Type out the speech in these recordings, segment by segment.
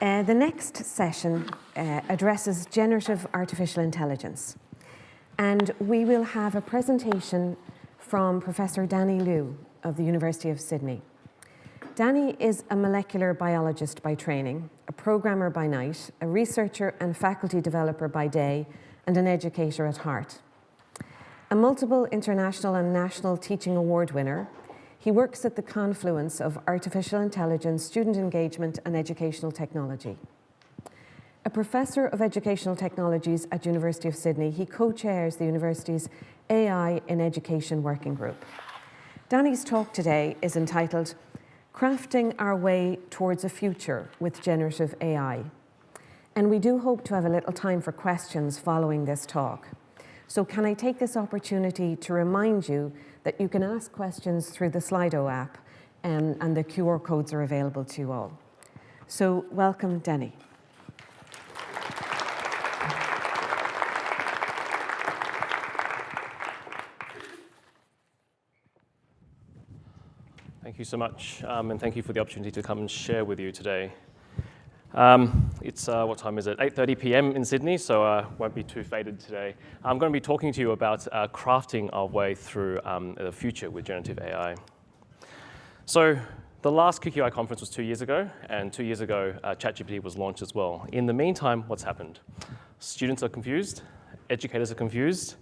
The next session addresses generative artificial intelligence. And we will have a presentation from Professor Danny Liu of the University of Sydney. Danny is a molecular biologist by training, a programmer by night, a researcher and faculty developer by day, and an educator at heart. A multiple international and national teaching award winner, he works at the confluence of artificial intelligence, student engagement, and educational technology. A professor of educational technologies at University of Sydney, he co-chairs the university's AI in Education Working Group. Danny's talk today is entitled, Crafting Our Way Towards a Future with Generative AI. And we do hope to have a little time for questions following this talk. So can I take this opportunity to remind you that you can ask questions through the Slido app, and the QR codes are available to you all. So welcome, Danny. Thank you so much, and thank you for the opportunity to come and share with you today. It's, what time is it? 8:30 p.m. in Sydney, so won't be too faded today. I'm going to be talking to you about crafting our way through the future with generative AI. So the last QQI conference was 2 years ago, and 2 years ago, ChatGPT was launched as well. In the meantime, what's happened? Students are confused, educators are confused,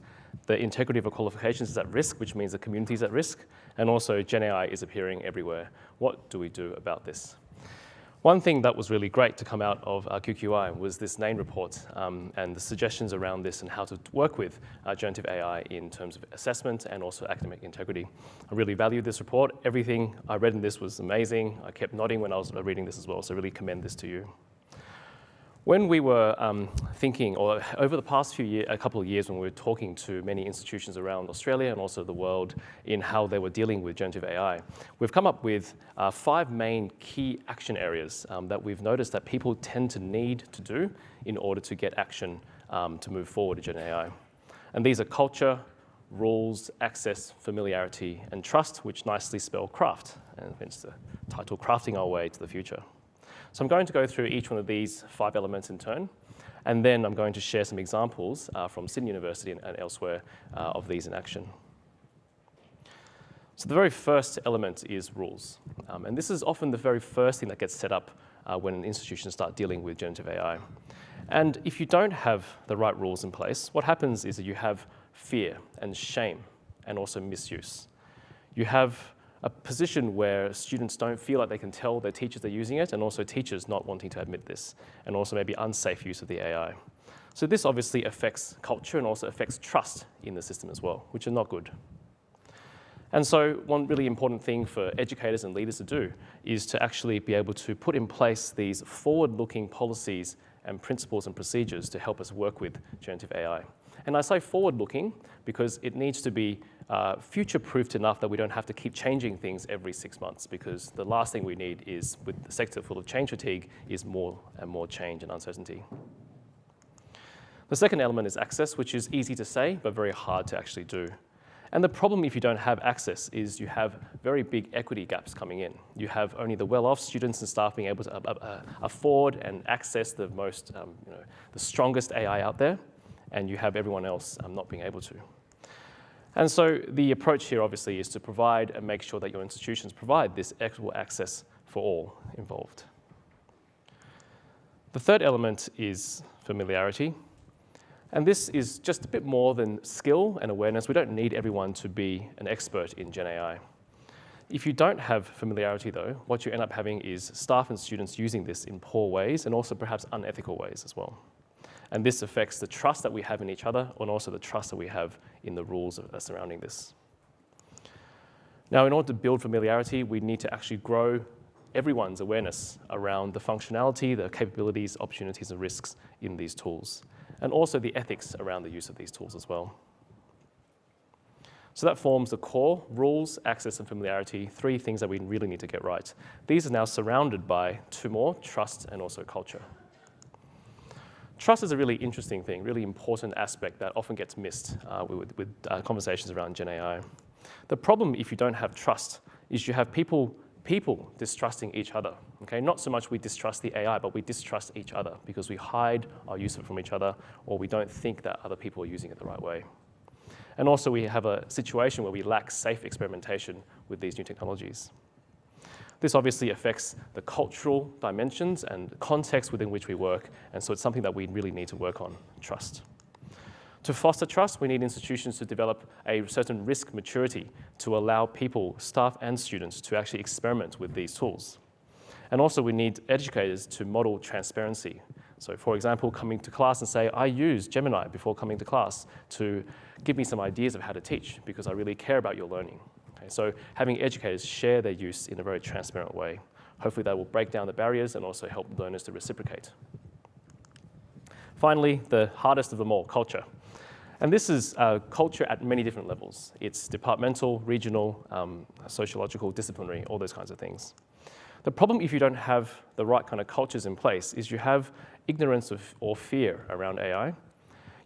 the integrity of our qualifications is at risk, which means the community is at risk, and also GenAI is appearing everywhere. What do we do about this? One thing that was really great to come out of QQI was this NAIN report and the suggestions around this and how to work with generative AI in terms of assessment and also academic integrity. I really valued this report. Everything I read in this was amazing. I kept nodding when I was reading this as well, so I really commend this to you. When we were thinking, or over the past couple of years when we were talking to many institutions around Australia and also the world in how they were dealing with generative AI, we've come up with 5 main key action areas that we've noticed that people tend to need to do in order to get action to move forward in GenAI. And these are culture, rules, access, familiarity, and trust, which nicely spell craft, and hence the title, Crafting Our Way to the Future. So I'm going to go through each one of these 5 elements in turn, and then I'm going to share some examples from Sydney University and elsewhere of these in action. So the very first element is rules. And this is often the very first thing that gets set up when institutions start dealing with generative AI. And if you don't have the right rules in place, what happens is that you have fear and shame and also misuse. You have a position where students don't feel like they can tell their teachers they're using it, and also teachers not wanting to admit this, and also maybe unsafe use of the AI. So this obviously affects culture and also affects trust in the system as well, which are not good. And so one really important thing for educators and leaders to do is to actually be able to put in place these forward-looking policies and principles and procedures to help us work with generative AI. And I say forward-looking because it needs to be future-proofed enough that we don't have to keep changing things every 6 months, because the last thing we need is, with the sector full of change fatigue, is more and more change and uncertainty. The second element is access, which is easy to say, but very hard to actually do. And the problem if you don't have access is you have very big equity gaps coming in. You have only the well-off students and staff being able to afford and access the most, the strongest AI out there, and you have everyone else not being able to. And so the approach here obviously is to provide and make sure that your institutions provide this equitable access for all involved. The third element is familiarity. And this is just a bit more than skill and awareness. We don't need everyone to be an expert in GenAI. If you don't have familiarity though, what you end up having is staff and students using this in poor ways and also perhaps unethical ways as well. And this affects the trust that we have in each other and also the trust that we have in the rules surrounding this. Now, in order to build familiarity, we need to actually grow everyone's awareness around the functionality, the capabilities, opportunities, and risks in these tools, and also the ethics around the use of these tools as well. So that forms the core: rules, access, and familiarity, 3 things that we really need to get right. These are now surrounded by 2 more: trust and also culture. Trust is a really interesting thing, really important aspect that often gets missed with conversations around GenAI. The problem if you don't have trust is you have people people distrusting each other. Okay? Not so much we distrust the AI, but we distrust each other because we hide our use of it from each other, or we don't think that other people are using it the right way. And also we have a situation where we lack safe experimentation with these new technologies. This obviously affects the cultural dimensions and the context within which we work, and so it's something that we really need to work on, trust. To foster trust, we need institutions to develop a certain risk maturity to allow people, staff and students, to actually experiment with these tools. And also we need educators to model transparency. So for example, coming to class and say, I use Gemini before coming to class to give me some ideas of how to teach because I really care about your learning. Okay, so having educators share their use in a very transparent way. Hopefully that will break down the barriers and also help learners to reciprocate. Finally, the hardest of them all, culture. And this is culture at many different levels. It's departmental, regional, sociological, disciplinary, all those kinds of things. The problem if you don't have the right kind of cultures in place is you have ignorance or fear around AI.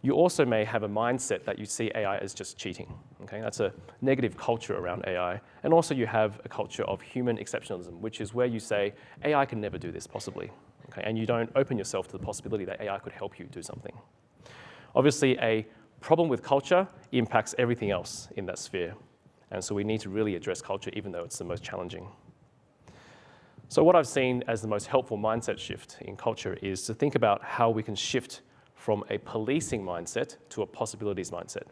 You also may have a mindset that you see AI as just cheating. Okay? That's a negative culture around AI. And also you have a culture of human exceptionalism, which is where you say, AI can never do this possibly. Okay? And you don't open yourself to the possibility that AI could help you do something. Obviously, a problem with culture impacts everything else in that sphere. And so we need to really address culture, even though it's the most challenging. So what I've seen as the most helpful mindset shift in culture is to think about how we can shift from a policing mindset to a possibilities mindset.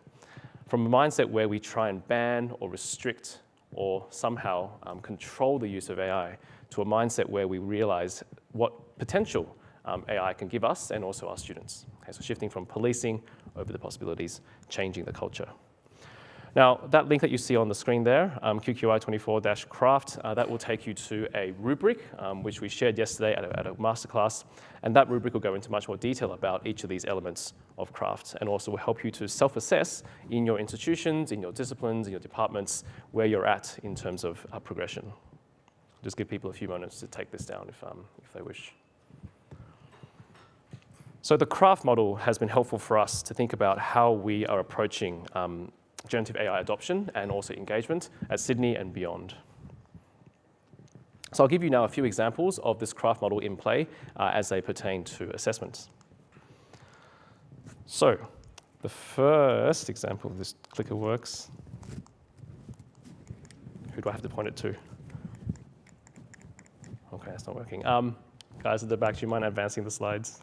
From a mindset where we try and ban or restrict or somehow control the use of AI to a mindset where we realize what potential AI can give us and also our students. Okay, so shifting from policing over the possibilities, changing the culture. Now, that link that you see on the screen there, QQI24-Craft, that will take you to a rubric, which we shared yesterday at a masterclass. And that rubric will go into much more detail about each of these elements of craft and also will help you to self-assess in your institutions, in your disciplines, in your departments, where you're at in terms of progression. Just give people a few moments to take this down if they wish. So the craft model has been helpful for us to think about how we are approaching generative AI adoption and also engagement at Sydney and beyond. So I'll give you now a few examples of this craft model in play as they pertain to assessments. So the first example of this clicker works. Who do I have to point it to? Okay, that's not working. Guys at the back, do you mind advancing the slides?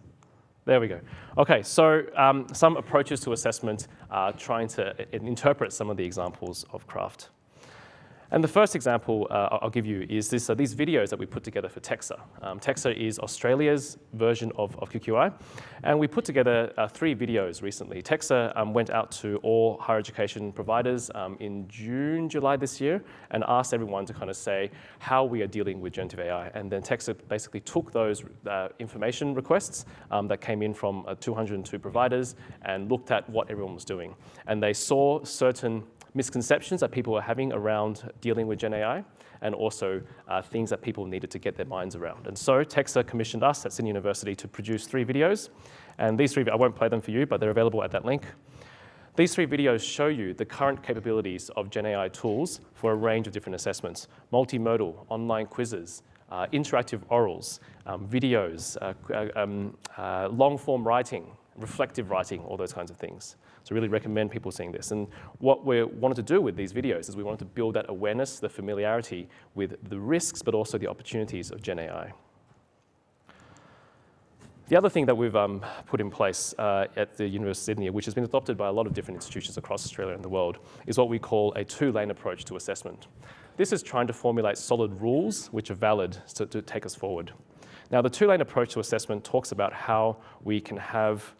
There we go. Okay, so some approaches to assessment are trying to interpret some of the examples of craft. And the first example I'll give you is these videos that we put together for TEXA. TEXA is Australia's version of QQI. And we put together 3 videos recently. TEXA went out to all higher education providers in June, July this year, and asked everyone to kind of say how we are dealing with generative AI. And then TEXA basically took those information requests that came in from 202 providers and looked at what everyone was doing. And they saw certain misconceptions that people were having around dealing with GenAI, and also things that people needed to get their minds around. And so TEXA commissioned us at Sydney University to produce 3 videos. And these 3, I won't play them for you, but they're available at that link. These 3 videos show you the current capabilities of GenAI tools for a range of different assessments: multimodal, online quizzes, interactive orals, videos, long-form writing, reflective writing, all those kinds of things. So really recommend people seeing this. And what we wanted to do with these videos is we wanted to build that awareness, the familiarity with the risks, but also the opportunities of GenAI. The other thing that we've put in place at the University of Sydney, which has been adopted by a lot of different institutions across Australia and the world, is what we call a 2-lane approach to assessment. This is trying to formulate solid rules which are valid to take us forward. Now, the 2-lane approach to assessment talks about how we can have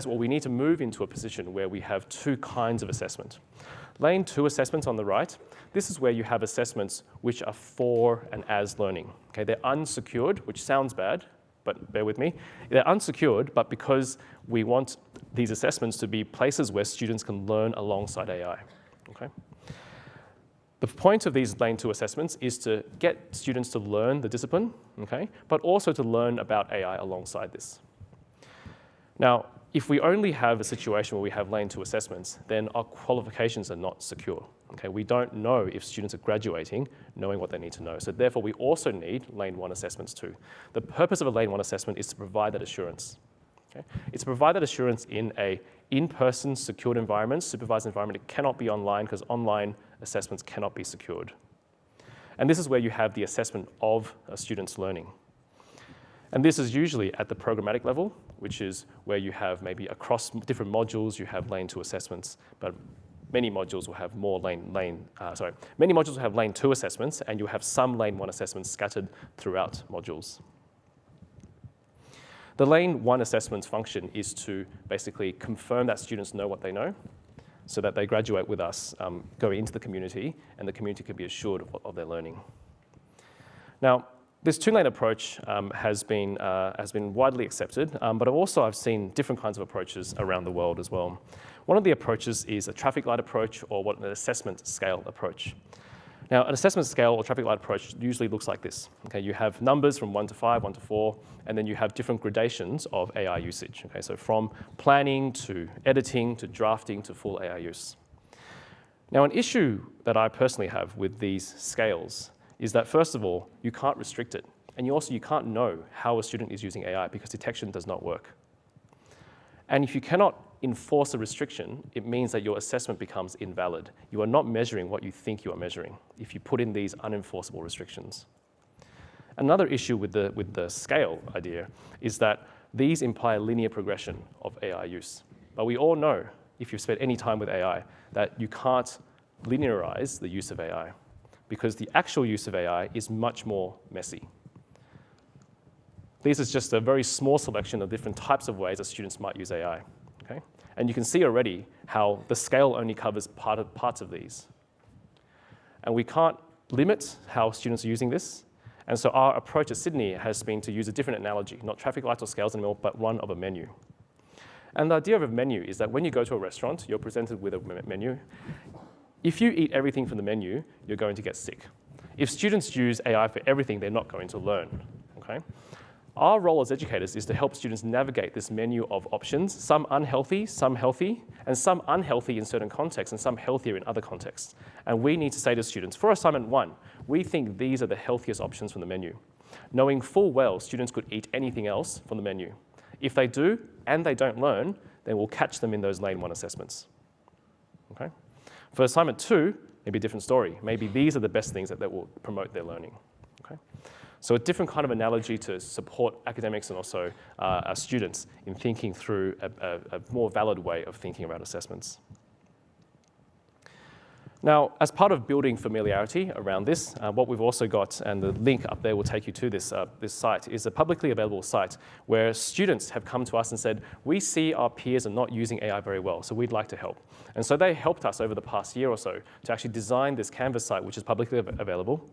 we need to move into a position where we have 2 kinds of assessment. Lane 2 assessments on the right, this is where you have assessments which are for and as learning. Okay, they're unsecured, which sounds bad, but bear with me. They're unsecured, but because we want these assessments to be places where students can learn alongside AI. Okay? The point of these Lane 2 assessments is to get students to learn the discipline, okay, but also to learn about AI alongside this. Now, if we only have a situation where we have Lane 2 assessments, then our qualifications are not secure. Okay, we don't know if students are graduating knowing what they need to know. So therefore, we also need lane 1 assessments too. The purpose of a lane 1 assessment is to provide that assurance. Okay? It's to provide that assurance in a in-person secured environment, supervised environment. It cannot be online because online assessments cannot be secured. And this is where you have the assessment of a student's learning. And this is usually at the programmatic level, which is where you have maybe across different modules, you have lane 2 assessments, but many modules will have many modules will have lane 2 assessments, and you'll have some lane 1 assessments scattered throughout modules. The lane 1 assessment's function is to basically confirm that students know what they know so that they graduate with us, going into the community, and the community can be assured of their learning. Now, this 2-lane approach has been widely accepted, but also I've seen different kinds of approaches around the world as well. One of the approaches is a traffic light approach, or an assessment scale approach. Now, an assessment scale or traffic light approach usually looks like this. Okay, you have numbers from 1 to 5, 1 to 4, and then you have different gradations of AI usage. Okay, so from planning to editing to drafting to full AI use. Now, an issue that I personally have with these scales is that, first of all, you can't restrict it. And you can't know how a student is using AI because detection does not work. And if you cannot enforce a restriction, it means that your assessment becomes invalid. You are not measuring what you think you are measuring if you put in these unenforceable restrictions. Another issue with the scale idea is that these imply a linear progression of AI use. But we all know, if you've spent any time with AI, that you can't linearize the use of AI because the actual use of AI is much more messy. This is just a very small selection of different types of ways that students might use AI. Okay? And you can see already how the scale only covers parts of these. And we can't limit how students are using this. And so our approach at Sydney has been to use a different analogy, not traffic lights or scales anymore, but one of a menu. And the idea of a menu is that when you go to a restaurant, you're presented with a menu. If you eat everything from the menu, you're going to get sick. If students use AI for everything, they're not going to learn. Okay? Our role as educators is to help students navigate this menu of options, some unhealthy, some healthy, and some unhealthy in certain contexts and some healthier in other contexts. And we need to say to students, for assignment 1, we think these are the healthiest options from the menu, knowing full well students could eat anything else from the menu. If they do and they don't learn, then we'll catch them in those lane 1 assessments. Okay? For assignment 2, maybe a different story. Maybe these are the best things that will promote their learning. Okay? So a different kind of analogy to support academics and also our students in thinking through a more valid way of thinking about assessments. Now, as part of building familiarity around this, what we've also got, and the link up there will take you to this site, is a publicly available site where students have come to us and said, we see our peers are not using AI very well, so we'd like to help. And so they helped us over the past year or so to actually design this Canvas site, which is publicly available.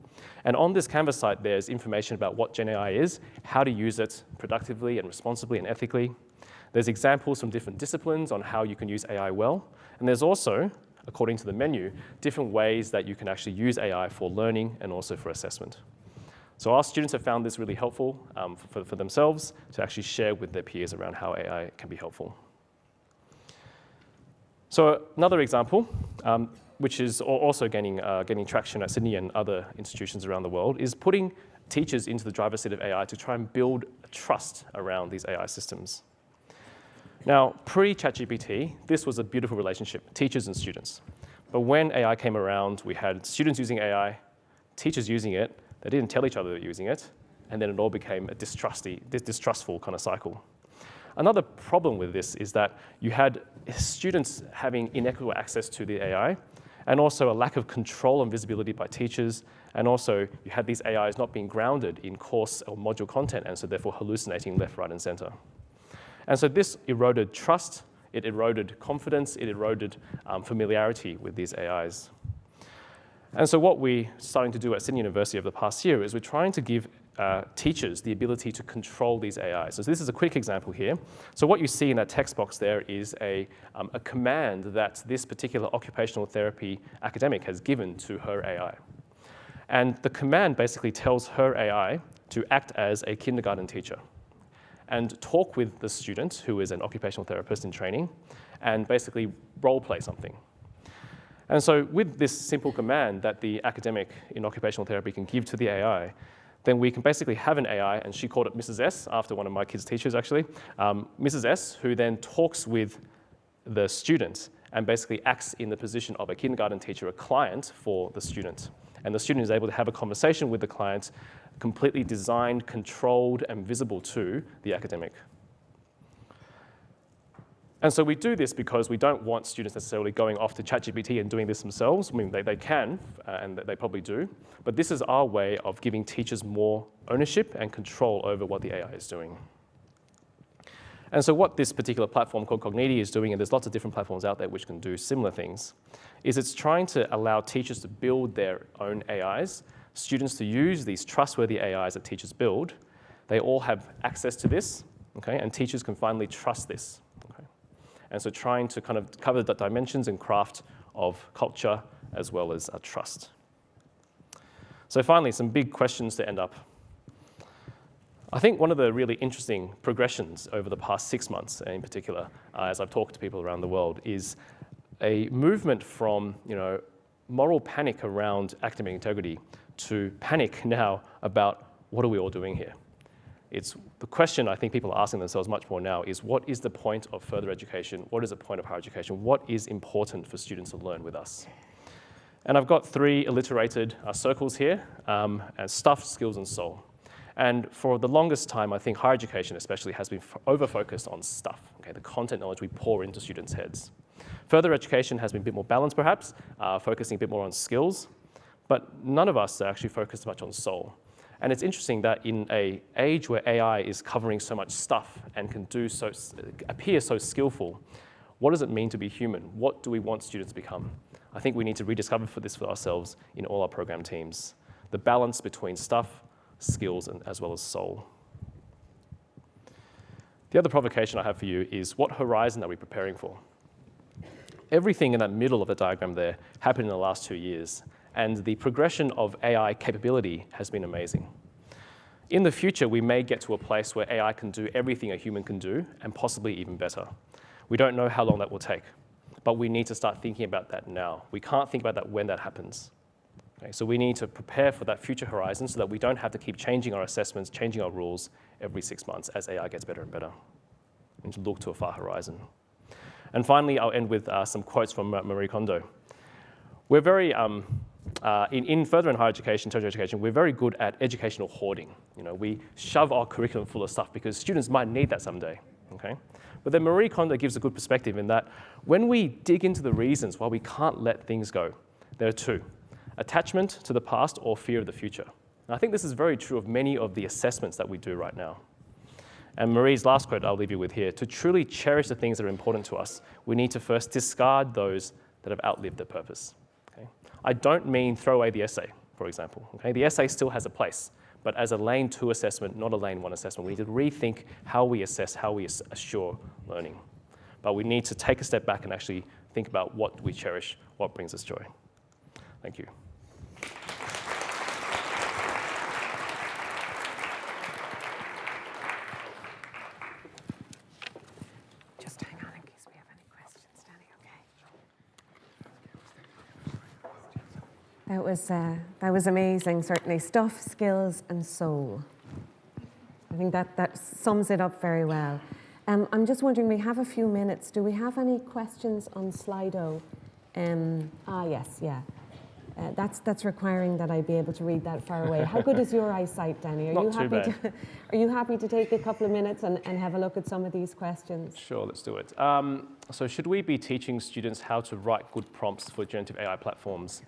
And on this Canvas site, there's information about what GenAI is, how to use it productively and responsibly and ethically. There's examples from different disciplines on how you can use AI well. And there's also, according to the menu, different ways that you can actually use AI for learning and also for assessment. So our students have found this really helpful for themselves to actually share with their peers around how AI can be helpful. So another example, which is also gaining traction at Sydney and other institutions around the world, is putting teachers into the driver's seat of AI to try and build trust around these AI systems. Now, pre-ChatGPT, this was a beautiful relationship, teachers and students. But when AI came around, we had students using AI, teachers using it, they didn't tell each other they were using it, and then it all became a distrustful kind of cycle. Another problem with this is that you had students having inequitable access to the AI, and also a lack of control and visibility by teachers, and also you had these AIs not being grounded in course or module content, and so therefore hallucinating left, right, and center. And so this eroded trust, it eroded confidence, it eroded familiarity with these AIs. And so what we're starting to do at Sydney University over the past year is we're trying to give teachers the ability to control these AIs. So this is a quick example here. So what you see in that text box there is a command that this particular occupational therapy academic has given to her AI. And the command basically tells her AI to act as a kindergarten teacher and talk with the student, who is an occupational therapist in training, and basically role play something. And so with this simple command that the academic in occupational therapy can give to the AI, then we can basically have an AI, and she called it Mrs. S, after one of my kids' teachers actually, Mrs. S, who then talks with the student and basically acts in the position of a kindergarten teacher, a client for the student. And the student is able to have a conversation with the client, completely designed, controlled, and visible to the academic. And so we do this because we don't want students necessarily going off to ChatGPT and doing this themselves. I mean, they can, and they probably do. But this is our way of giving teachers more ownership and control over what the AI is doing. And so what this particular platform called Cogniti is doing, and there's lots of different platforms out there which can do similar things, is it's trying to allow teachers to build their own AIs, students to use these trustworthy AIs that teachers build. They all have access to this, okay, and teachers can finally trust this. And so trying to kind of cover the dimensions and craft of culture as well as trust. So finally, some big questions to end up. I think one of the really interesting progressions over the past 6 months in particular, as I've talked to people around the world, is a movement from moral panic around academic integrity to panic now about what are we all doing here? It's the question I think people are asking themselves much more now is what is the point of further education? What is the point of higher education? What is important for students to learn with us? And I've got 3 alliterated circles here, as stuff, skills, and soul. And for the longest time, I think higher education especially has been over-focused on stuff, okay, the content knowledge we pour into students' heads. Further education has been a bit more balanced perhaps, focusing a bit more on skills, but none of us are actually focused much on soul. And it's interesting that in an age where AI is covering so much stuff and can appear so skillful, what does it mean to be human? What do we want students to become? I think we need to rediscover this for ourselves in all our program teams. The balance between stuff, skills, and as well as soul. The other provocation I have for you is what horizon are we preparing for? Everything in that middle of the diagram there happened in the last 2 years. And the progression of AI capability has been amazing. In the future, we may get to a place where AI can do everything a human can do, and possibly even better. We don't know how long that will take, but we need to start thinking about that now. We can't think about that when that happens. Okay, so we need to prepare for that future horizon so that we don't have to keep changing our assessments, changing our rules every 6 months as AI gets better and better. We need to look to a far horizon. And finally, I'll end with some quotes from Marie Kondo. We're very, in further and higher education, tertiary education, we're very good at educational hoarding. We shove our curriculum full of stuff because students might need that someday, okay? But then Marie Kondo gives a good perspective in that when we dig into the reasons why we can't let things go, there are 2, attachment to the past or fear of the future. And I think this is very true of many of the assessments that we do right now. And Marie's last quote I'll leave you with here, to truly cherish the things that are important to us, we need to first discard those that have outlived their purpose. Okay? I don't mean throw away the essay, for example. Okay? The essay still has a place, but as a lane 2 assessment, not a lane 1 assessment, we need to rethink how we assess, how we assure learning. But we need to take a step back and actually think about what we cherish, what brings us joy. Thank you. Just hang on in case we have any questions, Danny, okay? That was amazing, certainly. Stuff, skills, and soul. I think that sums it up very well. I'm just wondering, we have a few minutes. Do we have any questions on Slido? Yes, yeah. That's requiring that I be able to read that far away. How good is your eyesight, Danny? Not too bad. Are you happy to take a couple of minutes and have a look at some of these questions? Sure, let's do it. So should we be teaching students how to write good prompts for generative AI platforms?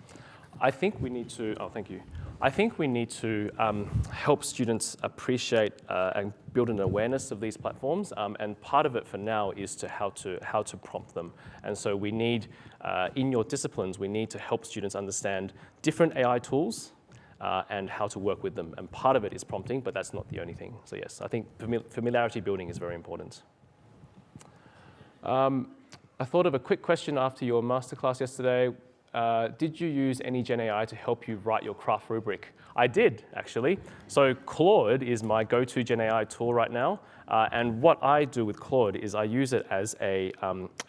I think we need to, thank you. I think we need to help students appreciate and build an awareness of these platforms, and part of it for now is to how to prompt them. And so we need, in your disciplines, we need to help students understand different AI tools and how to work with them. And part of it is prompting, but that's not the only thing. So yes, I think familiarity building is very important. I thought of a quick question after your masterclass yesterday. Did you use any GenAI to help you write your craft rubric? I did, actually. So Claude is my go-to GenAI tool right now. And what I do with Claude is I use it as a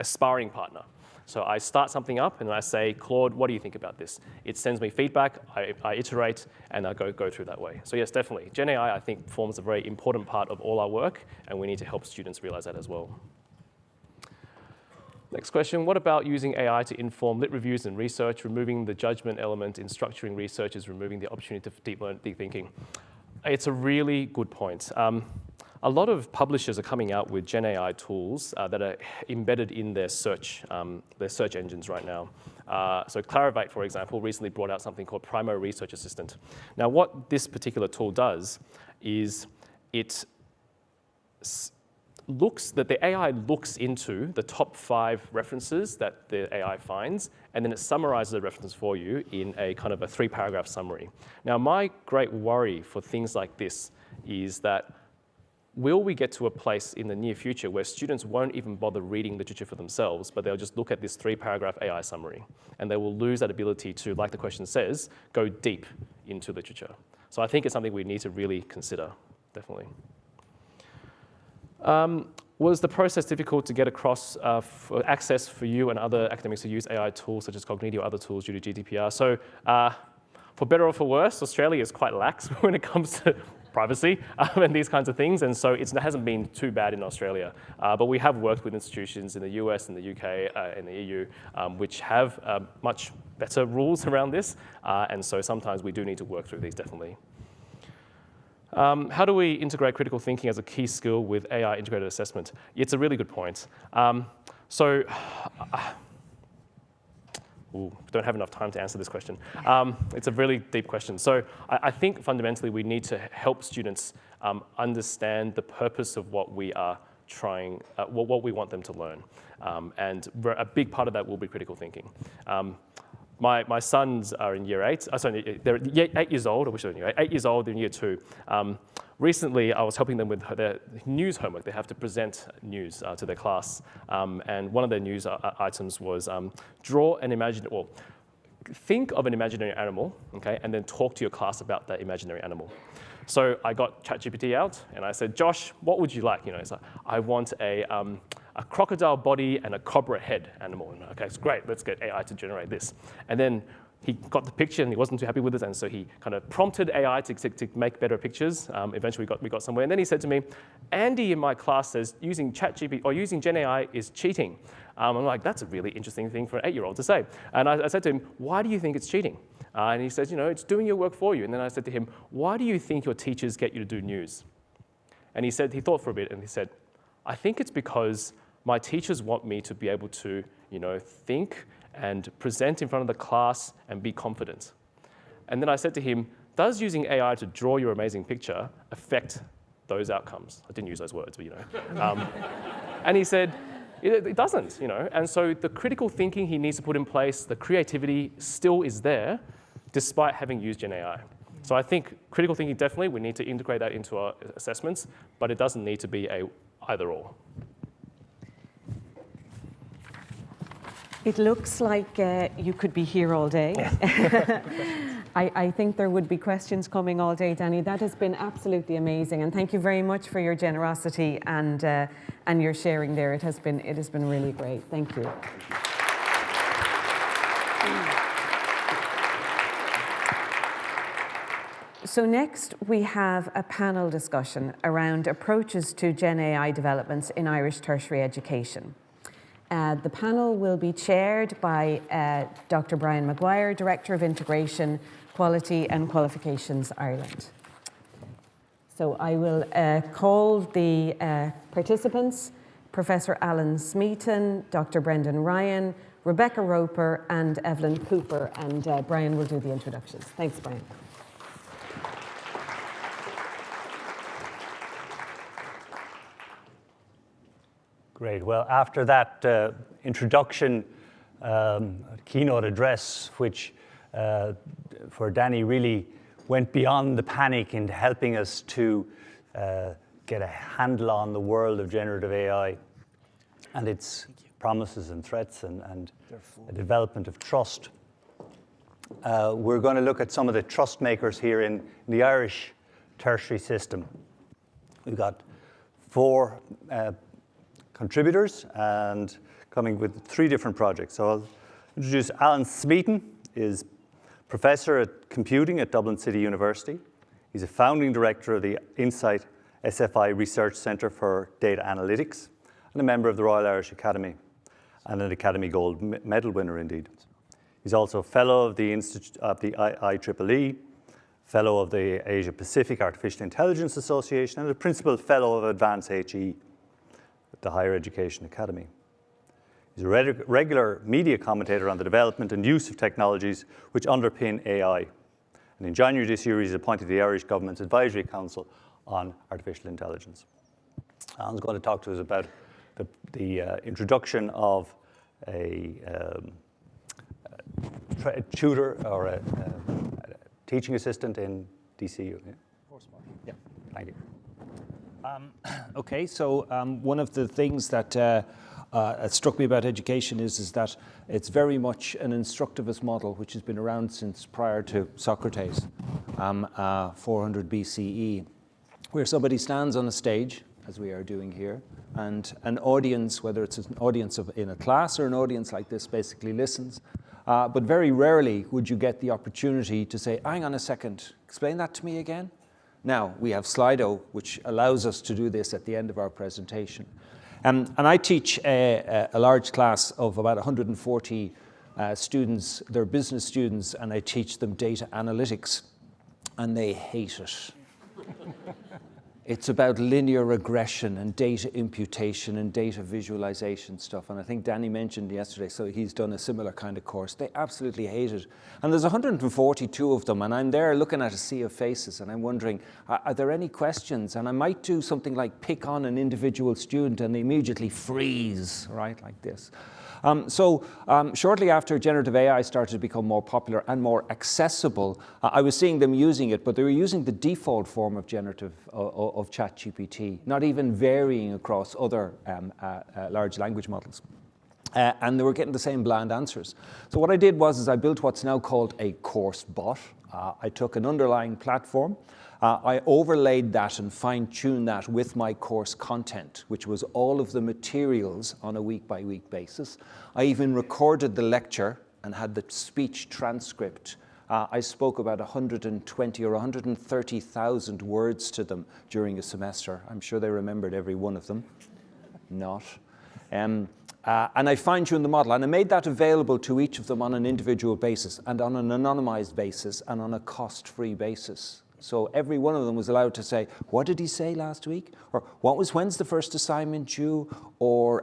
sparring partner. So I start something up and I say, Claude, what do you think about this? It sends me feedback, I iterate, and I go through that way. So yes, definitely. GenAI, I think, forms a very important part of all our work, and we need to help students realize that as well. Next question, what about using AI to inform lit reviews and research? Removing the judgment element in structuring research is removing the opportunity for deep thinking. It's a really good point. A lot of publishers are coming out with GenAI tools that are embedded in their search engines right now. So Clare, for example, recently brought out something called Primary Research Assistant. Now, what this particular tool does is the AI looks into the top 5 references that the AI finds, and then it summarizes the references for you in a kind of a 3-paragraph summary. Now, my great worry for things like this is that will we get to a place in the near future where students won't even bother reading literature for themselves, but they'll just look at this 3-paragraph AI summary, and they will lose that ability to, like the question says, go deep into literature. So I think it's something we need to really consider, definitely. Was the process difficult to get across for access for you and other academics who use AI tools such as Cogniti or other tools due to GDPR? So for better or for worse, Australia is quite lax when it comes to privacy and these kinds of things, and so it hasn't been too bad in Australia. But we have worked with institutions in the US and the UK and the EU, which have much better rules around this, and so sometimes we do need to work through these, definitely. How do we integrate critical thinking as a key skill with AI integrated assessment? It's a really good point. Don't have enough time to answer this question. It's a really deep question. So I think fundamentally we need to help students understand the purpose of what we are trying, what we want them to learn. And a big part of that will be critical thinking. My sons are in year 8. Sorry, they're 8 years old. I wish they were in year 8. 8 years old, they're in year 2. Recently, I was helping them with their news homework. They have to present news to their class. And one of their news items was think of an imaginary animal, okay, and then talk to your class about that imaginary animal. So I got ChatGPT out, and I said, Josh, what would you like? It's like, I want a crocodile body and a cobra head animal. And, okay, it's great. Let's get AI to generate this. And then he got the picture, and he wasn't too happy with it, and so he kind of prompted AI to make better pictures. Eventually, we got somewhere. And then he said to me, Andy in my class says using ChatGPT or using GenAI is cheating. I'm like, that's a really interesting thing for an 8-year-old to say. And I said to him, why do you think it's cheating? And he says, it's doing your work for you. And then I said to him, why do you think your teachers get you to do news? And he thought for a bit, and he said, I think it's because my teachers want me to be able to, think and present in front of the class and be confident. And then I said to him, does using AI to draw your amazing picture affect those outcomes? I didn't use those words, but and he said, it doesn't, And so the critical thinking he needs to put in place, the creativity still is there, despite having used GenAI. So I think critical thinking, definitely, we need to integrate that into our assessments, but it doesn't need to be a either-or. It looks like you could be here all day. I think there would be questions coming all day, Danny. That has been absolutely amazing, and thank you very much for your generosity and your sharing there. It has been really great. Thank you. So next we have a panel discussion around approaches to GenAI developments in Irish tertiary education. The panel will be chaired by Dr. Bryan Maguire, Director of Integration, Quality and Qualifications Ireland. So I will call the participants, Professor Alan Smeaton, Dr. Brendan Ryan, Rebecca Roper and Evelyn Cooper, and Bryan will do the introductions. Thanks, Bryan. Great. Well, after that introduction, keynote address, which for Danny really went beyond the panic in helping us to get a handle on the world of generative AI and its promises and threats and a development of trust. We're going to look at some of the trust makers here in the Irish tertiary system. We've got 4 contributors and coming with 3 different projects. So I'll introduce Alan Smeaton, is Professor at Computing at Dublin City University. He's a founding director of the Insight SFI Research Centre for Data Analytics and a member of the Royal Irish Academy and an Academy Gold Medal winner indeed. He's also a fellow of the IEEE, fellow of the Asia Pacific Artificial Intelligence Association, and a principal fellow of Advance HE at the Higher Education Academy. He's a regular media commentator on the development and use of technologies which underpin AI. And in January this year, he's appointed to the Irish Government's Advisory Council on Artificial Intelligence. Alan's going to talk to us about the introduction of a tutor or a teaching assistant in DCU. Yeah, thank you. Okay, so one of the things that struck me about education is that it's very much an instructivist model which has been around since prior to Socrates, 400 BCE, where somebody stands on a stage, as we are doing here, and an audience, whether it's an audience in a class or an audience like this, basically listens. But very rarely would you get the opportunity to say, hang on a second, explain that to me again. Now, we have Slido, which allows us to do this at the end of our presentation. And I teach a large class of about 140 students. They're business students, and I teach them data analytics, and they hate it. It's about linear regression and data imputation and data visualization stuff. And I think Danny mentioned yesterday, so he's done a similar kind of course. They absolutely hate it. And there's 142 of them, and I'm there looking at a sea of faces, and I'm wondering, are there any questions? And I might do something like pick on an individual student, and they immediately freeze, right, like this. Shortly after generative AI started to become more popular and more accessible, I was seeing them using it, but they were using the default form of of ChatGPT, not even varying across other large language models. And they were getting the same bland answers. So what I did was I built what's now called a course bot. I took an underlying platform. I overlaid that and fine-tuned that with my course content, which was all of the materials on a week-by-week basis. I even recorded the lecture and had the speech transcript. I spoke about 120 or 130,000 words to them during a semester. I'm sure they remembered every one of them. Not. And I fine-tuned the model, and I made that available to each of them on an individual basis and on an anonymized basis and on a cost-free basis. So every one of them was allowed to say, what did he say last week? Or when's the first assignment due? Or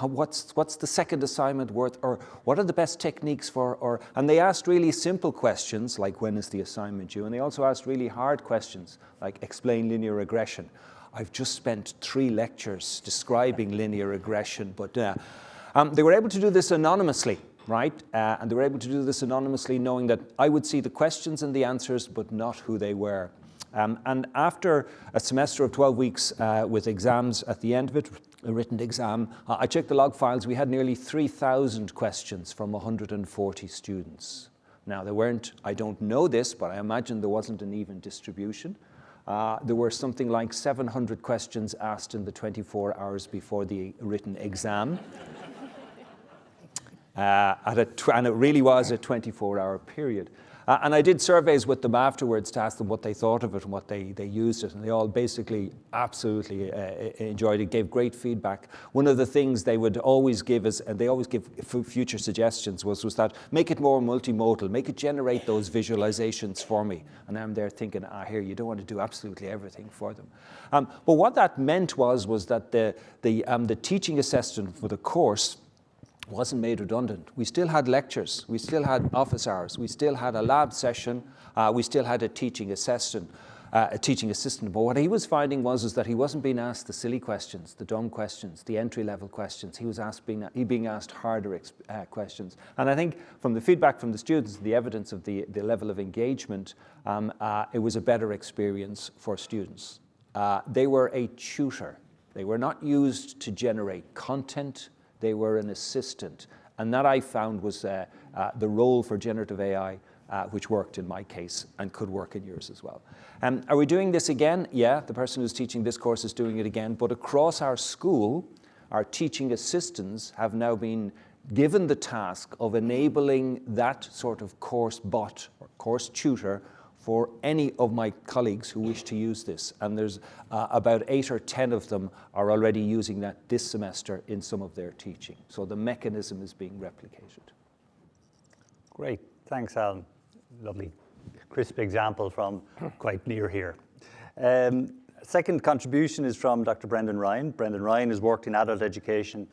what's the second assignment worth? Or what are the best techniques for? And they asked really simple questions, like when is the assignment due? And they also asked really hard questions, like explain linear regression. I've just spent 3 lectures describing linear regression, but they were able to do this anonymously. Right? And they were able to do this anonymously, knowing that I would see the questions and the answers, but not who they were. And after a semester of 12 weeks with exams at the end of it, a written exam, I checked the log files. We had nearly 3,000 questions from 140 students. Now, there weren't, I don't know this, but I imagine there wasn't an even distribution. There were something like 700 questions asked in the 24 hours before the written exam. And it really was a 24-hour period. And I did surveys with them afterwards to ask them what they thought of it and what they used it, and they all basically absolutely enjoyed it, gave great feedback. One of the things they would always give us, and they always give future suggestions, was that make it more multimodal, make it generate those visualizations for me. And I'm there thinking, here, you don't want to do absolutely everything for them. But what that meant was that the teaching assistant for the course wasn't made redundant. We still had lectures, we still had office hours, we still had a lab session, we still had a teaching assistant. But what he was finding was that he wasn't being asked the silly questions, the dumb questions, the entry-level questions. He was being asked harder questions. And I think from the feedback from the students, the evidence of the level of engagement, it was a better experience for students. They were a tutor. They were not used to generate content. They were an assistant. And that I found was the role for generative AI which worked in my case and could work in yours as well. Are we doing this again? Yeah, the person who's teaching this course is doing it again, but across our school, our teaching assistants have now been given the task of enabling that sort of course bot or course tutor for any of my colleagues who wish to use this. And there's about 8 or 10 of them are already using that this semester in some of their teaching. So the mechanism is being replicated. Great, thanks, Alan. Lovely, crisp example from quite near here. Second contribution is from Dr. Brendan Ryan. Brendan Ryan has worked in adult education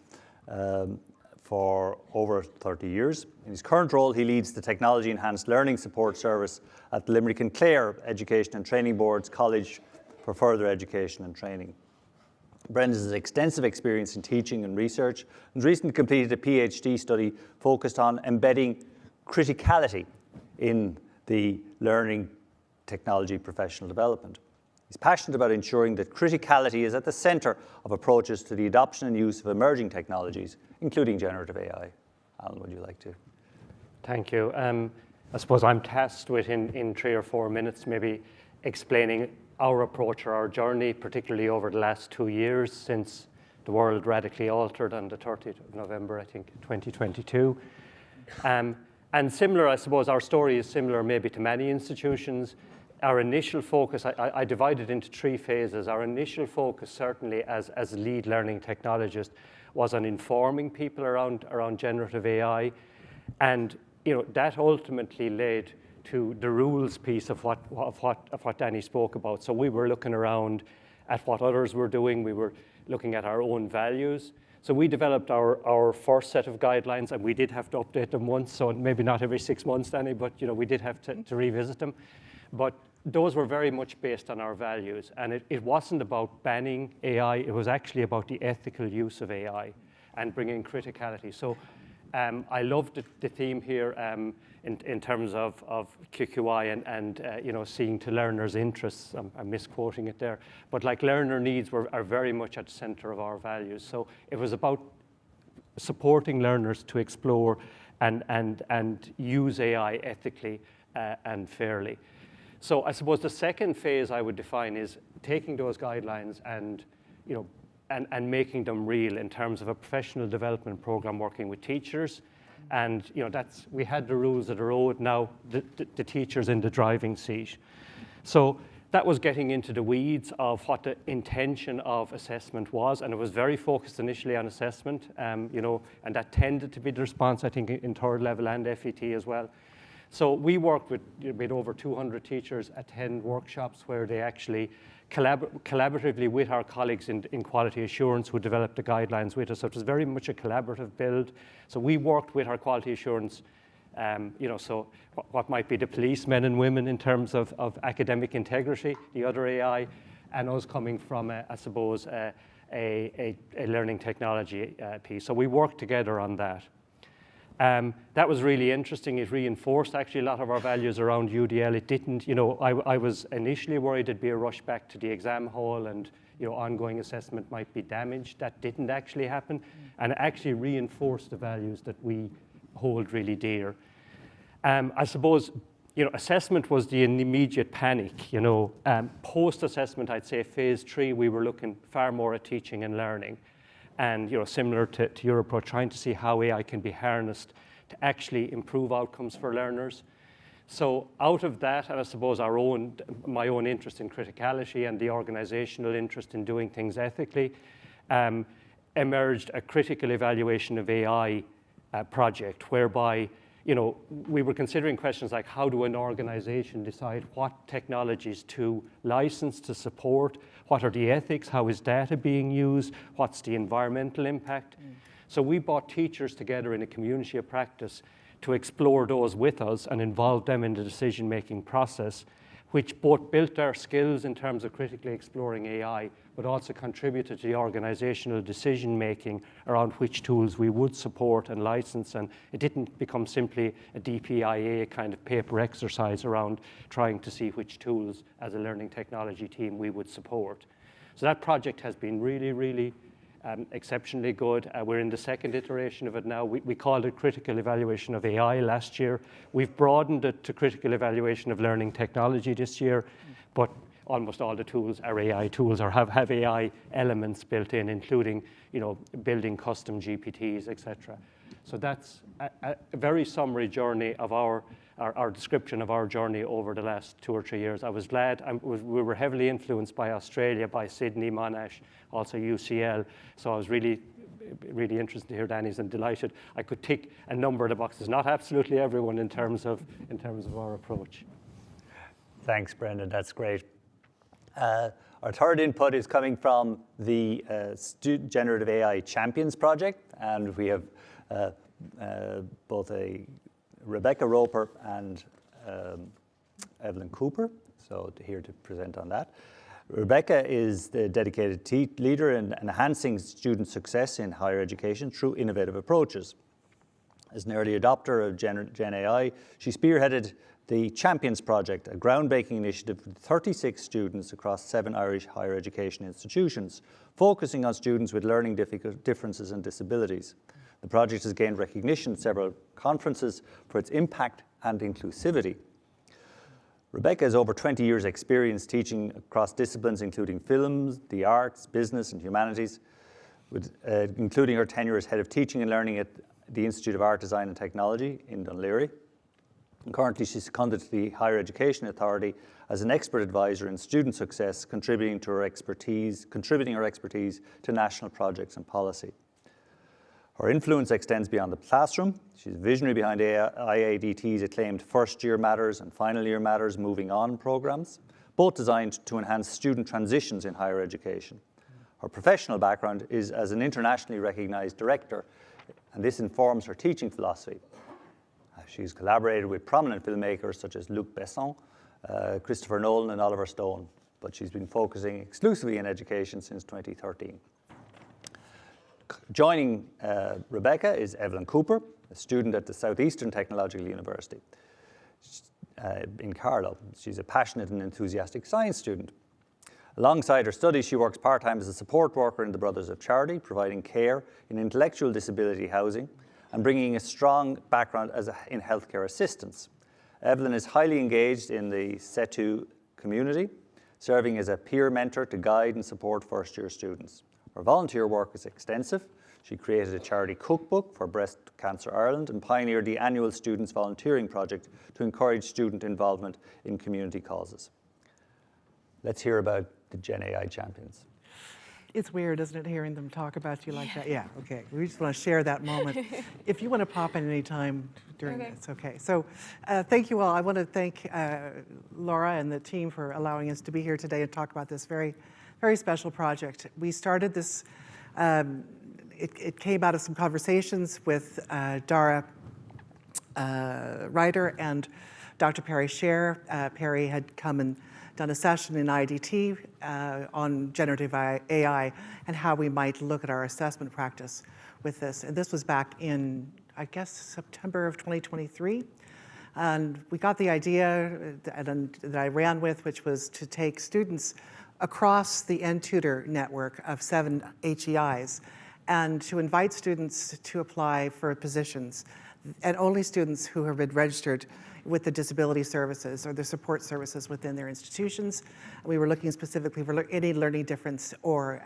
for over 30 years. In his current role, he leads the Technology Enhanced Learning Support Service at the Limerick and Clare Education and Training Board's College for Further Education and Training. Brendan has extensive experience in teaching and research and recently completed a PhD study focused on embedding criticality in the learning technology professional development. He's passionate about ensuring that criticality is at the center of approaches to the adoption and use of emerging technologies, including generative AI. Alan, would you like to? Thank you. I suppose I'm tasked with, in 3 or 4 minutes, maybe explaining our approach or our journey, particularly over the last 2 years since the world radically altered on the 30th of November, I think, 2022. And similar, I suppose, our story is similar maybe to many institutions. Our initial focus, I divided into 3 phases. Our initial focus, certainly as a lead learning technologist, was on informing people around generative AI. And that ultimately led to the rules piece of what Danny spoke about. So we were looking around at what others were doing. We were looking at our own values. So we developed our first set of guidelines, and we did have to update them once, so maybe not every 6 months, Danny, but we did have to revisit them. But those were very much based on our values, and it wasn't about banning AI, it was actually about the ethical use of AI and bringing criticality. So I loved the theme here in terms of QQI and seeing to learners' interests. I'm misquoting it there, but like learner needs are very much at the center of our values. So it was about supporting learners to explore and use AI ethically and fairly. So I suppose the second phase I would define is taking those guidelines and making them real in terms of a professional development program working with teachers. And we had the rules of the road, now the teachers in the driving seat. So that was getting into the weeds of what the intention of assessment was, and it was very focused initially on assessment, and that tended to be the response, I think, in third level and FET as well. So we worked with over 200 teachers, attend workshops where they actually collaboratively with our colleagues in quality assurance who developed the guidelines with us. So it was very much a collaborative build. So we worked with our quality assurance, so what might be the policemen and women in terms of academic integrity, the other AI, and us coming from, I suppose, a learning technology piece. So we worked together on that. That was really interesting. It reinforced actually a lot of our values around UDL. It didn't, I was initially worried it'd be a rush back to the exam hall and ongoing assessment might be damaged. That didn't actually happen, and it actually reinforced the values that we hold really dear. I suppose, assessment was the immediate panic. Post-assessment, I'd say phase 3, we were looking far more at teaching and learning. And similar to your approach, trying to see how AI can be harnessed to actually improve outcomes for learners. So out of that, and I suppose my own interest in criticality and the organizational interest in doing things ethically, emerged a critical evaluation of AI project, whereby we were considering questions like, how do an organization decide what technologies to license, to support? What are the ethics? How is data being used? What's the environmental impact? So we brought teachers together in a community of practice to explore those with us and involve them in the decision-making process, which both built our skills in terms of critically exploring AI, but also contributed to the organizational decision-making around which tools we would support and license. And it didn't become simply a DPIA kind of paper exercise around trying to see which tools as a learning technology team we would support. So that project has been really, really exceptionally good. We're in the second iteration of it now. We called it critical evaluation of AI last year. We've broadened it to critical evaluation of learning technology this year, but almost all the tools are AI tools or have AI elements built in, including building custom GPTs, etc. So that's a very summary journey of our description of our journey over the last 2 or 3 years. I was glad. We were heavily influenced by Australia, by Sydney, Monash, also UCL. So I was really interested to hear Danny's and delighted I could tick a number of the boxes. Not absolutely everyone in terms of our approach. Thanks, Brendan. That's great. Our third input is coming from the Generative AI Champions Project, and we have both Rebecca Roper and Evelyn Cooper, so here to present on that. Rebecca is the dedicated leader in enhancing student success in higher education through innovative approaches. As an early adopter of GenAI, she spearheaded the Champions Project, a groundbreaking initiative with 36 students across 7 Irish higher education institutions, focusing on students with learning differences and disabilities. The project has gained recognition at several conferences for its impact and inclusivity. Rebecca has over 20 years' experience teaching across disciplines including films, the arts, business, and humanities, including her tenure as head of teaching and learning at the Institute of Art, Design and Technology in Dún Laoghaire. And currently, she's seconded to the Higher Education Authority as an expert advisor in student success, contributing her expertise to national projects and policy. Her influence extends beyond the classroom. She's a visionary behind IADT's acclaimed First Year Matters and Final Year Matters Moving On programs, both designed to enhance student transitions in higher education. Her professional background is as an internationally recognized director, and this informs her teaching philosophy. She's collaborated with prominent filmmakers such as Luc Besson, Christopher Nolan, and Oliver Stone, but she's been focusing exclusively in education since 2013. Joining Rebecca is Evelyn Cooper, a student at the Southeastern Technological University in Carlow. She's a passionate and enthusiastic science student. Alongside her studies, she works part-time as a support worker in the Brothers of Charity, providing care in intellectual disability housing and bringing a strong background in healthcare assistance. Evelyn is highly engaged in the CETU community, serving as a peer mentor to guide and support first-year students. Her volunteer work is extensive. She created a charity cookbook for Breast Cancer Ireland and pioneered the annual Students Volunteering Project to encourage student involvement in community causes. Let's hear about the GenAI champions. It's weird, isn't it, hearing them talk about you like that? Yeah, okay. We just want to share that moment. If you want to pop in any time during this, okay. So thank you all. I want to thank Laura and the team for allowing us to be here today and talk about this very, very special project. We started this, it came out of some conversations with Dara Ryder and Dr. Perry Scher. Perry had come and done a session in IDT on generative AI and how we might look at our assessment practice with this. And this was back in, I guess, September of 2023. And we got the idea that I ran with, which was to take students across the N-TUTOR network of 7 HEIs and to invite students to apply for positions, and only students who have been registered with the disability services or the support services within their institutions. We were looking specifically for any learning difference or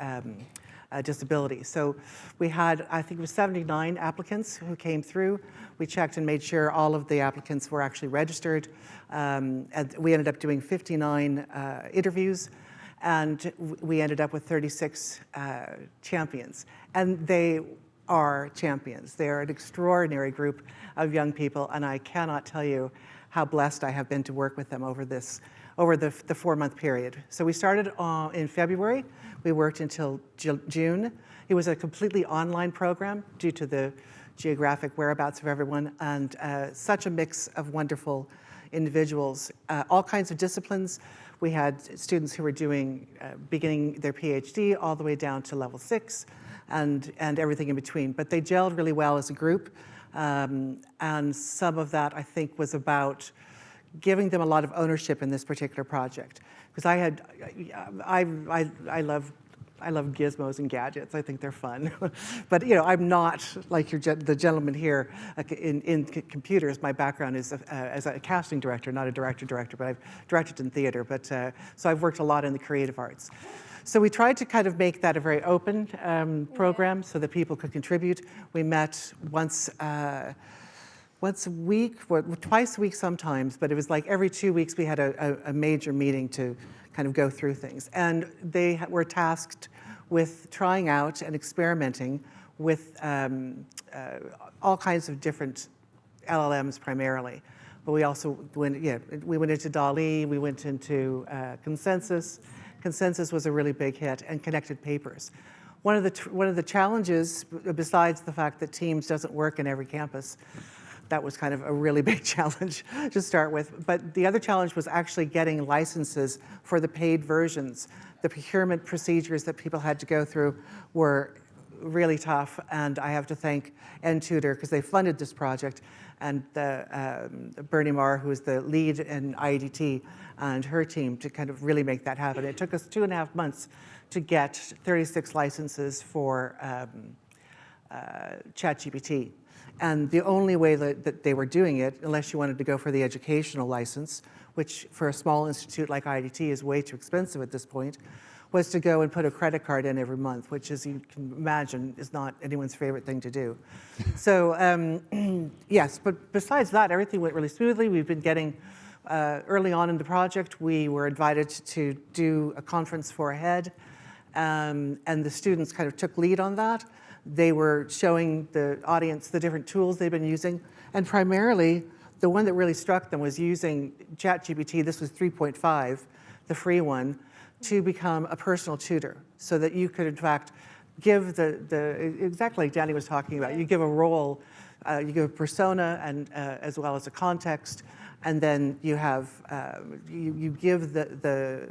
disability. So we had, I think it was 79 applicants who came through. We checked and made sure all of the applicants were actually registered. And we ended up doing 59 interviews, and we ended up with 36 champions. And they are champions. They are an extraordinary group of young people, and I cannot tell you how blessed I have been to work with them over the 4-month period. So we started in February. We worked until June. It was a completely online program due to the geographic whereabouts of everyone, and such a mix of wonderful individuals, all kinds of disciplines. We had students who were doing, beginning their PhD all the way down to level 6, and everything in between. But they gelled really well as a group. And some of that, I think, was about giving them a lot of ownership in this particular project. Because I love I love gizmos and gadgets. I think they're fun. But I'm not like the gentleman here in computers. My background is as a casting director, not a director, but I've directed in theater. But so I've worked a lot in the creative arts. So we tried to kind of make that a very open program so that people could contribute. We met once a week, twice a week sometimes, but it was like every 2 weeks we had a major meeting to kind of go through things. And they were tasked with trying out and experimenting with all kinds of different LLMs primarily. But we also went into DALL-E, we went into Consensus. Consensus was a really big hit, and Connected Papers. One of the challenges, besides the fact that Teams doesn't work in every campus, that was kind of a really big challenge to start with. But the other challenge was actually getting licenses for the paid versions. The procurement procedures that people had to go through were really tough, and I have to thank N-TUTOR because they funded this project, and Bernie Marr, who is the lead in IDT, and her team to kind of really make that happen. It took us 2.5 months to get 36 licenses for ChatGPT. And the only way that they were doing it, unless you wanted to go for the educational license, which for a small institute like IDT is way too expensive at this point, was to go and put a credit card in every month, which, as you can imagine, is not anyone's favorite thing to do. So yes, but besides that, everything went really smoothly. We've been getting, early on in the project, we were invited to do a conference for a head, and the students kind of took lead on that. They were showing the audience the different tools they've been using, and primarily, the one that really struck them was using ChatGPT, this was 3.5, the free one, to become a personal tutor, so that you could, in fact, give exactly like Danny was talking about, you give a role, you give a persona, and as well as a context, and then you have, you give the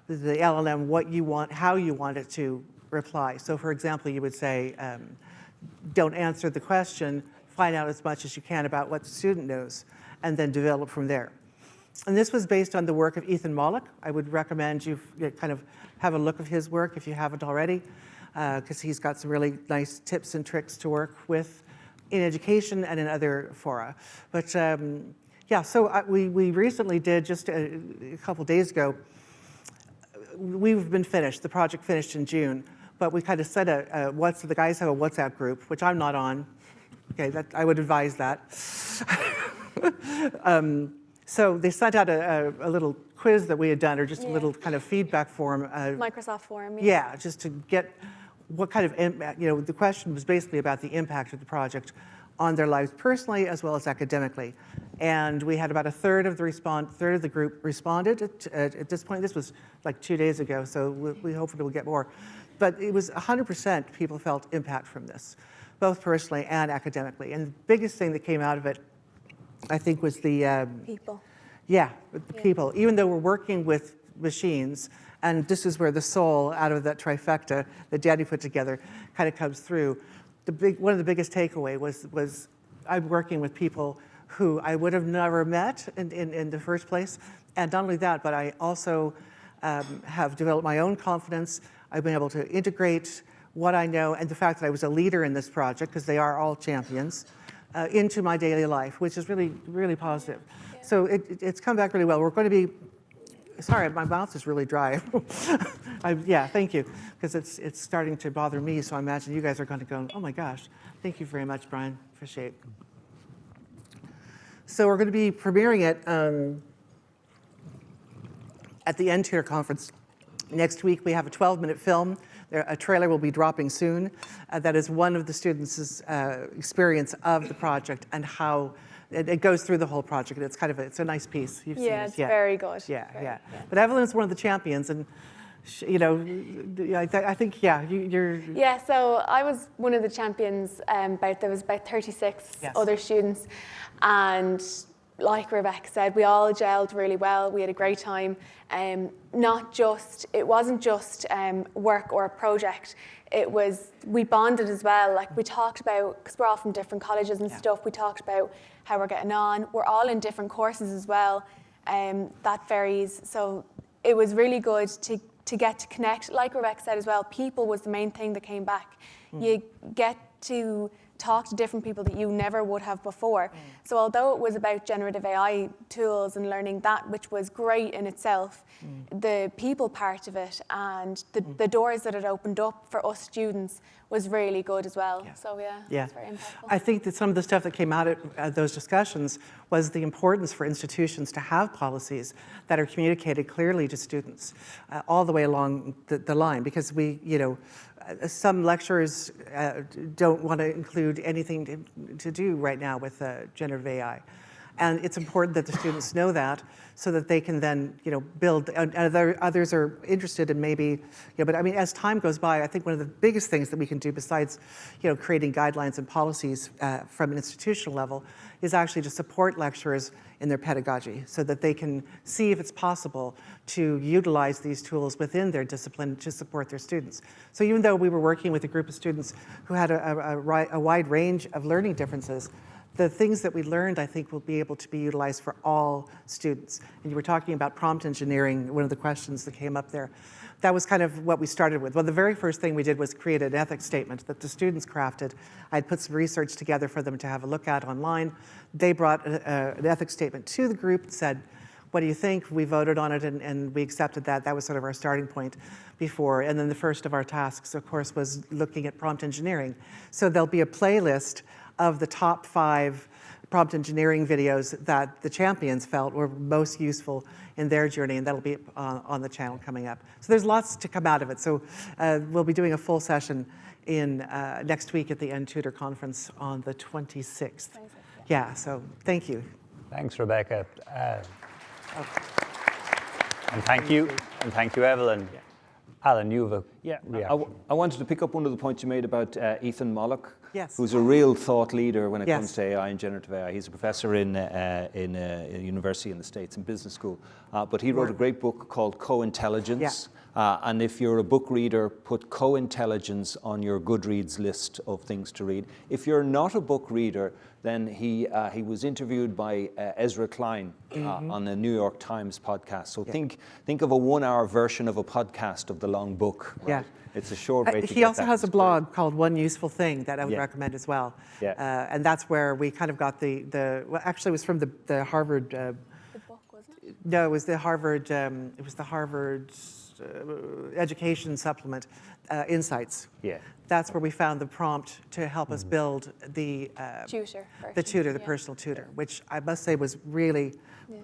LLM what you want, how you want it to reply. So for example, you would say, don't answer the question, find out as much as you can about what the student knows, and then develop from there. And this was based on the work of Ethan Mollick. I would recommend you kind of have a look at his work if you haven't already, because he's got some really nice tips and tricks to work with in education and in other fora. But yeah, so we recently did, just a couple days ago, we've been finished, the project finished in June, but we kind of set the guys have a WhatsApp group, which I'm not on. Okay, I would advise that. So they sent out a little quiz that we had done, or just a little kind of feedback form. Microsoft form. Yeah, just to get what kind of impact, the question was basically about the impact of the project on their lives personally as well as academically. And we had about a third of the group responded at this point. This was like 2 days ago, so we hopefully will get more. But it was 100% people felt impact from this, both personally and academically. And the biggest thing that came out of it, I think, was the people. Yeah, the people. Even though we're working with machines, and this is where the soul out of that trifecta that Danny put together kind of comes through. One of the biggest takeaway was I'm working with people who I would have never met in the first place. And not only that, but I also have developed my own confidence. I've been able to integrate what I know and the fact that I was a leader in this project, because they are all champions, into my daily life, which is really, really positive. Yeah. So it's come back really well. We're going to be, sorry, my mouth is really dry. Yeah, thank you, because it's starting to bother me, so I imagine you guys are going to go, oh my gosh. Thank you very much, Bryan. Appreciate it. So we're going to be premiering it at the N-TUTOR conference next week. We have a 12-minute film. A trailer will be dropping soon. That is one of the students' experience of the project and how it goes through the whole project. It's kind of it's a nice piece. You've seen it. It's very good. Yeah. But Evelyn is one of the champions, and I think you're. Yeah, so I was one of the champions. There was about 36 other students, and like Rebecca said, we all gelled really well. We had a great time. It wasn't just work or a project. We bonded as well. Like, we talked about, because we're all from different colleges and stuff, we talked about how we're getting on. We're all in different courses as well. That varies. So it was really good to to get to connect, like Rebecca said as well, people was the main thing that came back. You get to talk to different people that you never would have before. So although it was about generative AI tools and learning that, which was great in itself, the people part of it and the doors that it opened up for us students was really good as well. So it's very impactful. I think that some of the stuff that came out of those discussions was the importance for institutions to have policies that are communicated clearly to students all the way along the line, because some lecturers don't want to include anything to do right now with generative AI. And it's important that the students know that so that they can then, build, and others are interested in maybe, but I mean, as time goes by, I think one of the biggest things that we can do besides, creating guidelines and policies from an institutional level is actually to support lecturers in their pedagogy so that they can see if it's possible to utilize these tools within their discipline to support their students. So even though we were working with a group of students who had a wide range of learning differences, the things that we learned, I think, will be able to be utilized for all students. And you were talking about prompt engineering, one of the questions that came up there. That was kind of what we started with. Well, the very first thing we did was create an ethics statement that the students crafted. I'd put some research together for them to have a look at online. They brought an ethics statement to the group, said, what do you think? We voted on it and we accepted that. That was sort of our starting point before. And then the first of our tasks, of course, was looking at prompt engineering. So there'll be a playlist of the top 5 prompt engineering videos that the champions felt were most useful in their journey, and that'll be on the channel coming up. So there's lots to come out of it. So we'll be doing a full session in next week at the N-TUTOR conference on the 26th. Yeah, so thank you. Thanks, Rebecca. And thank you, Evelyn. Alan, you have a reaction. I wanted to pick up one of the points you made about Ethan Mollock, Yes. who's a real thought leader when it Yes. comes to AI and generative AI. He's a professor in a university in the States, in business school. But he wrote a great book called Co-Intelligence. And if you're a book reader, put Co-Intelligence on your Goodreads list of things to read. If you're not a book reader, then he was interviewed by Ezra Klein on the New York Times podcast. So think of a 1-hour version of a podcast of the long book. Right? Yeah. It's a short way to He also has a blog called One Useful Thing that I would Yeah. recommend as well. Yeah. And that's where we kind of got well, actually it was from the Harvard, The book, wasn't it? no, it was the Harvard, Education Supplement, Insights. Yeah. That's where we found the prompt to help us build the Tutor. the tutor, the yeah. personal tutor, which I must say was really,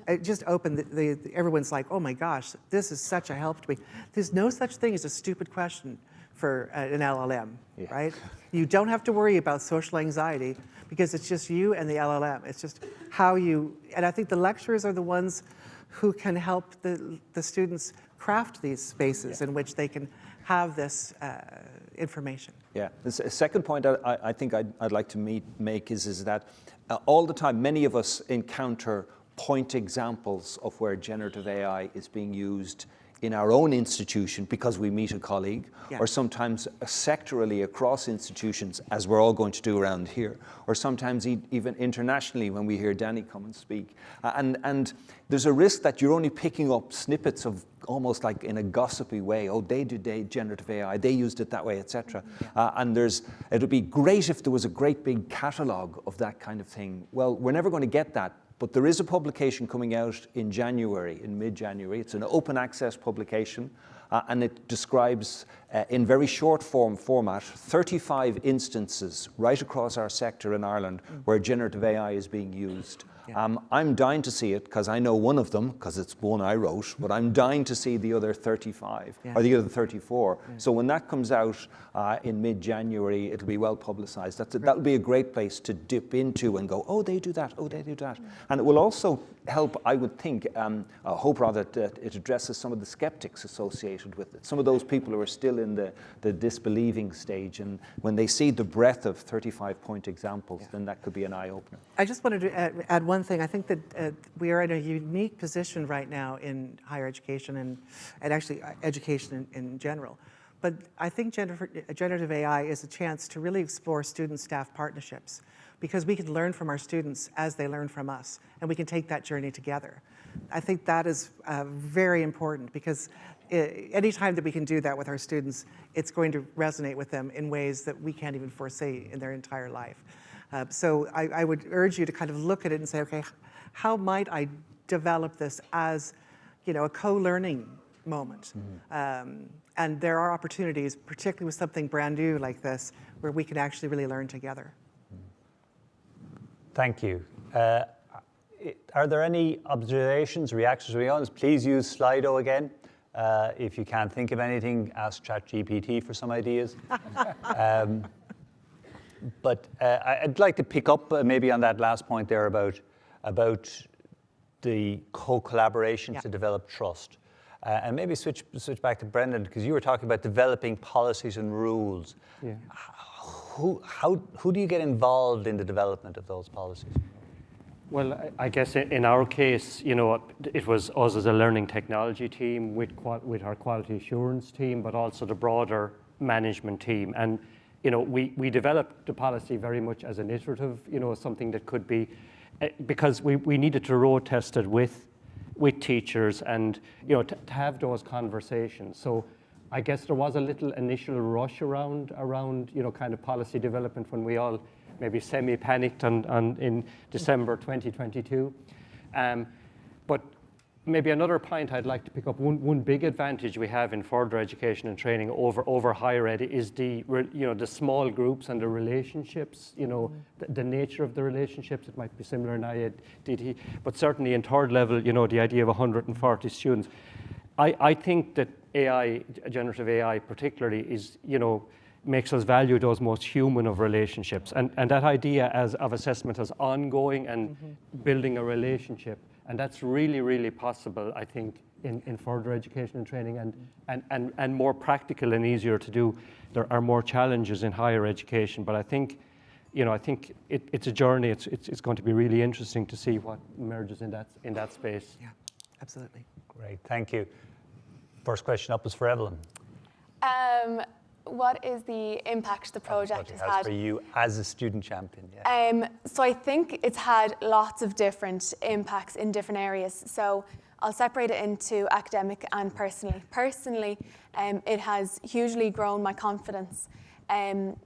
it just opened everyone's like, oh my gosh, this is such a help to me. There's no such thing as a stupid question for an LLM, right? You don't have to worry about social anxiety because it's just you and the LLM. It's just how you, and I think the lecturers are the ones who can help the students craft these spaces in which they can have this information. Yeah. The second point I think I'd like to make is that all the time, many of us encounter point examples of where generative AI is being used in our own institution because we meet a colleague, or sometimes sectorally across institutions, as we're all going to do around here, or sometimes even internationally when we hear Danny come and speak. And there's a risk that you're only picking up snippets of almost like in a gossipy way, oh, they did generative AI, they used it that way, etc. And it would be great if there was a great big catalogue of that kind of thing. Well, we're never going to get that. But there is a publication coming out in January, in mid-January. It's an open access publication, and it describes, in very short format, 35 instances right across our sector in Ireland where generative AI is being used. I'm dying to see it because I know one of them, because it's one I wrote, but I'm dying to see the other 35, or the other 34. So when that comes out in mid-January, it'll be well publicized. That'll be a great place to dip into and go, oh, they do that, oh, they do that. And it will also help, I would think, hope rather that it addresses some of the skeptics associated with it. Some of those people who are still in the disbelieving stage, and when they see the breadth of 35-point examples, then that could be an eye-opener. I just wanted to add one thing. I think that we are in a unique position right now in higher education and actually education in general. But I think generative AI is a chance to really explore student-staff partnerships, because we can learn from our students as they learn from us, and we can take that journey together. I think that is very important, because anytime that we can do that with our students, it's going to resonate with them in ways that we can't even foresee in their entire life. So I would urge you to kind of look at it and say, okay, how might I develop this as, a co-learning moment? And there are opportunities, particularly with something brand new like this, where we can actually really learn together. Thank you. Are there any observations, reactions from the audience? Please use Slido again. If you can't think of anything, ask ChatGPT for some ideas. But I'd like to pick up maybe on that last point there about the co-collaboration to develop trust. And maybe switch back to Brendan, because you were talking about developing policies and rules. Yeah. Who do you get involved in the development of those policies? Well, I guess in our case, it was us as a learning technology team with our quality assurance team, but also the broader management team. And, we developed the policy very much as an iterative, something that could be, because we needed to road test it with teachers and, to have those conversations. So I guess there was a little initial rush around kind of policy development when we all maybe semi-panicked in December 2022. But maybe another point I'd like to pick up, one big advantage we have in further education and training over higher ed is the small groups and the relationships, the nature of the relationships. It might be similar in IED, but certainly in third level, the idea of 140 students. I think that AI, generative AI particularly, is, makes us value those most human of relationships. And that idea of assessment as ongoing and building a relationship. And that's really, really possible, I think, in further education and training and more practical and easier to do. There are more challenges in higher education, but I think, it's a journey. It's going to be really interesting to see what emerges in that space. Yeah, absolutely. Great, thank you. First question up is for Evelyn. What is the impact the project has had? For you as a student champion, So I think it's had lots of different impacts in different areas. So I'll separate it into academic and personally. Personally, it has hugely grown my confidence in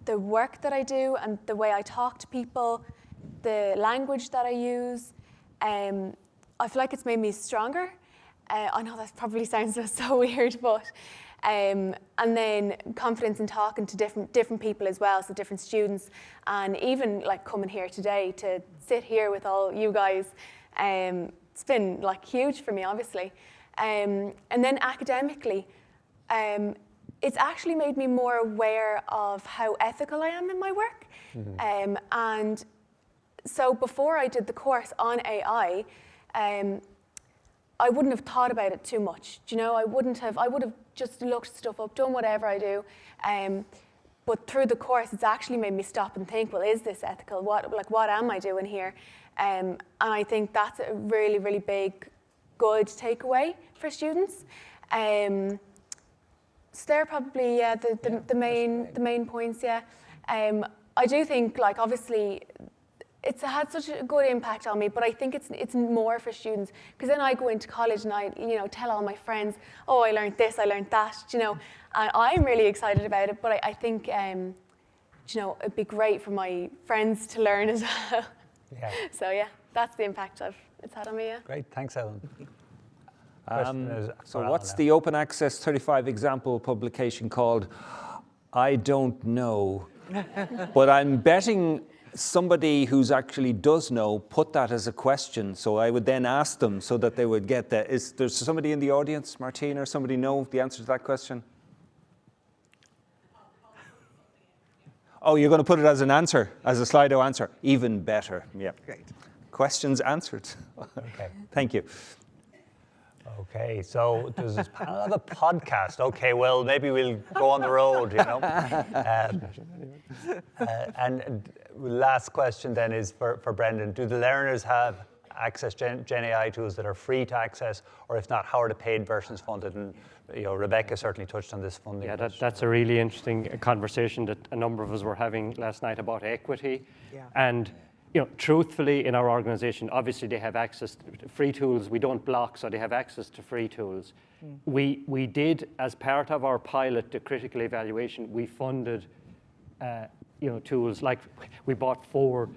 the work that I do and the way I talk to people, the language that I use. I feel like it's made me stronger. I know that probably sounds so weird, but and then confidence in talking to different people as well, so different students, and even like coming here today to sit here with all you guys. It's been like huge for me, obviously. And then academically, it's actually made me more aware of how ethical I am in my work. And so before I did the course on AI, I wouldn't have thought about it too much. I would have just looked stuff up, done whatever I do. But through the course, it's actually made me stop and think, well, is this ethical? What am I doing here? And I think that's a really, really big, good takeaway for students. So they're probably the main points. I do think, obviously, it's had such a good impact on me, but I think it's more for students, because then I go into college and I tell all my friends, oh, I learned this, I learned that, and I'm really excited about it. But I think it'd be great for my friends to learn as well. Yeah. So that's the impact it's had on me. Great, thanks, Ellen. So what's the open access 35 example publication called? I don't know, but I'm betting somebody who's actually does know put that as a question, so I would then ask them so that they would get that. Is there somebody in the audience, Martina, or somebody know the answer to that question? Oh, you're going to put it as an answer, as a Slido answer. Even better. Yeah. Great. Questions answered. Okay. Thank you. Okay, so does this panel have a podcast? Okay, well, maybe we'll go on the road, And last question then is for Brendan. Do the learners have access GenAI tools that are free to access, or if not, how are the paid versions funded? And Rebecca certainly touched on this funding. Yeah, that's a really interesting conversation that a number of us were having last night about equity. Yeah. And truthfully, in our organization, obviously they have access to free tools. We don't block, so they have access to free tools. We did, as part of our pilot, the critical evaluation, we funded tools like we bought 4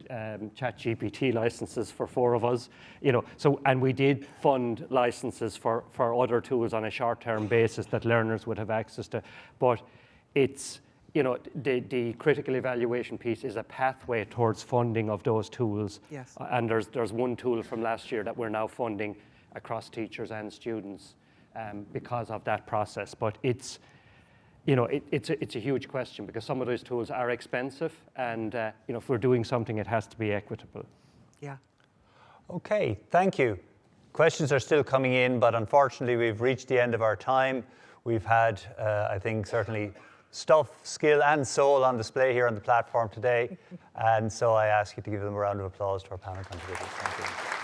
ChatGPT licenses for 4 of us, and we did fund licenses for other tools on a short-term basis that learners would have access to. But it's, the critical evaluation piece is a pathway towards funding of those tools. Yes. And there's one tool from last year that we're now funding across teachers and students because of that process. But it's, it's a huge question because some of those tools are expensive, and if we're doing something, it has to be equitable. Yeah. Okay, thank you. Questions are still coming in, but unfortunately we've reached the end of our time. We've had, I think, certainly stuff, skill, and soul on display here on the platform today, and so I ask you to give them a round of applause to our panel contributors. Thank you.